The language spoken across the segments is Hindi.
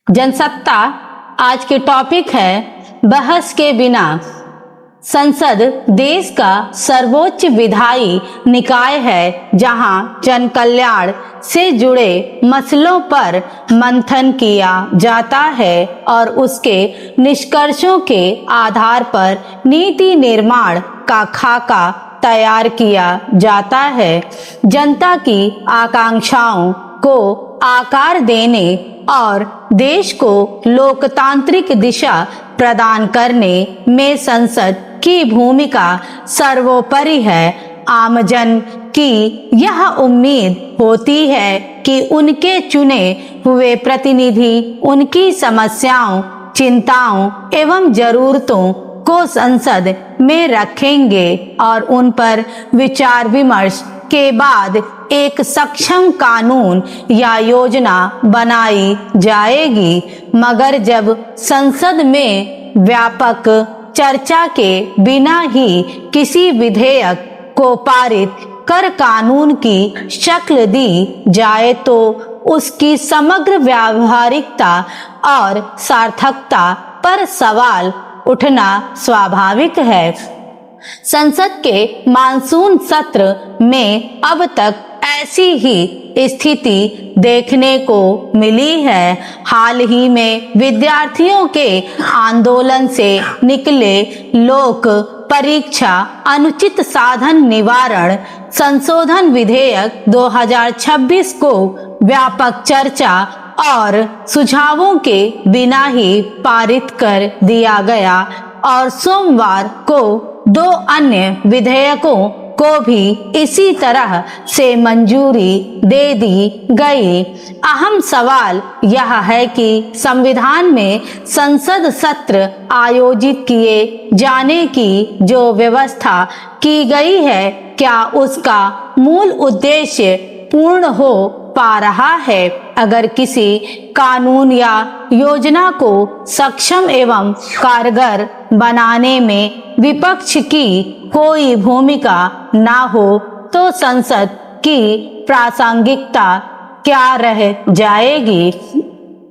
जनसत्ता आज के टॉपिक है बहस के बिना। संसद देश का सर्वोच्च विधायी निकाय है जहां जन कल्याण से जुड़े मसलों पर मंथन किया जाता है और उसके निष्कर्षों के आधार पर नीति निर्माण का खाका तैयार किया जाता है। जनता की आकांक्षाओं को आकार देने और देश को लोकतांत्रिक दिशा प्रदान करने में संसद की भूमिका सर्वोपरि है। आमजन की यह उम्मीद होती है कि उनके चुने हुए प्रतिनिधि उनकी समस्याओं, चिंताओं एवं जरूरतों को संसद में रखेंगे और उन पर विचार विमर्श के बाद एक सक्षम कानून या योजना बनाई जाएगी। मगर जब संसद में व्यापक चर्चा के बिना ही किसी विधेयक को पारित कर कानून की शक्ल दी जाए तो उसकी समग्र व्यावहारिकता और सार्थकता पर सवाल उठना स्वाभाविक है। संसद के मानसून सत्र में अब तक ऐसी ही स्थिति देखने को मिली है। हाल ही में विद्यार्थियों के आंदोलन से निकले लोक परीक्षा अनुचित साधन निवारण संशोधन विधेयक 2026 को व्यापक चर्चा और सुझावों के बिना ही पारित कर दिया गया और सोमवार को 2 अन्य विधेयकों को भी इसी तरह से मंजूरी दे दी गई। अहम सवाल यह है कि संविधान में संसद सत्र आयोजित किए जाने की जो व्यवस्था की गई है, क्या उसका मूल उद्देश्य पूर्ण हो पा रहा है? अगर किसी कानून या योजना को सक्षम एवं कारगर बनाने में विपक्ष की कोई भूमिका ना हो तो संसद की प्रासंगिकता क्या रह जाएगी?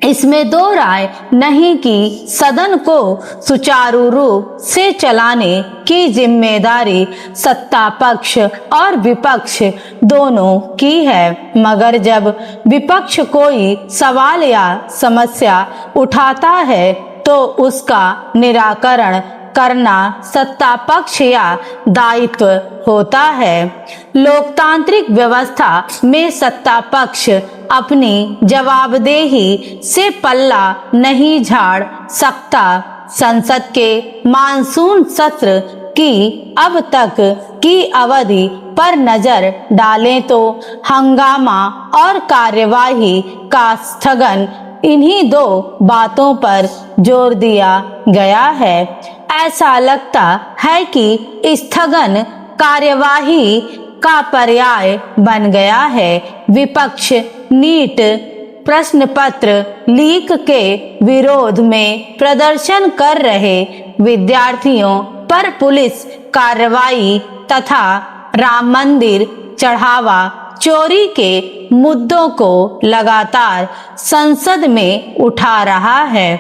इसमें दो राय नहीं कि सदन को सुचारू रूप से चलाने की जिम्मेदारी सत्ता पक्ष और विपक्ष दोनों की है। मगर जब विपक्ष कोई सवाल या समस्या उठाता है तो उसका निराकरण करना सत्ता पक्ष या दायित्व होता है। लोकतांत्रिक व्यवस्था में सत्ता पक्ष अपनी जवाबदेही से पल्ला नहीं झाड़ सकता। संसद के मानसून सत्र की अब तक की अवधि पर नजर डालें तो हंगामा और कार्यवाही का स्थगन इन्हीं 2 बातों पर जोर दिया गया है। ऐसा लगता है कि स्थगन कार्यवाही का पर्याय बन गया है। विपक्ष नीट प्रश्न पत्र लीक के विरोध में प्रदर्शन कर रहे विद्यार्थियों पर पुलिस कार्रवाई तथा राम मंदिर चढ़ावा चोरी के मुद्दों को लगातार संसद में उठा रहा है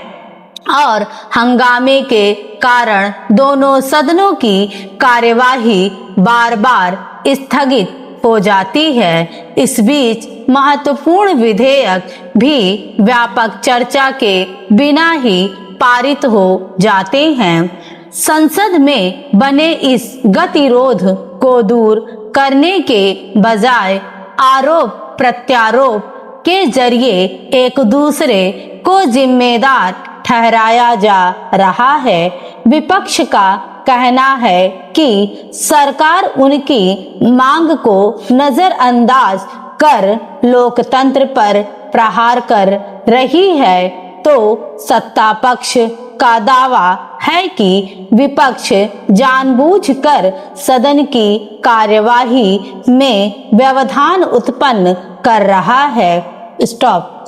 और हंगामे के कारण दोनों सदनों की कार्यवाही बार बार स्थगित हो जाती है। इस बीच महत्वपूर्ण विधेयक भी व्यापक चर्चा के बिना ही पारित हो जाते हैं। संसद में बने इस गतिरोध को दूर करने के बजाय आरोप प्रत्यारोप के जरिए एक दूसरे को जिम्मेदार ठहराया जा रहा है। विपक्ष का कहना है कि सरकार उनकी मांग को नजरअंदाज कर लोकतंत्र पर प्रहार कर रही है तो सत्ता पक्ष का दावा है कि विपक्ष जानबूझकर सदन की कार्यवाही में व्यवधान उत्पन्न कर रहा है। स्टॉप।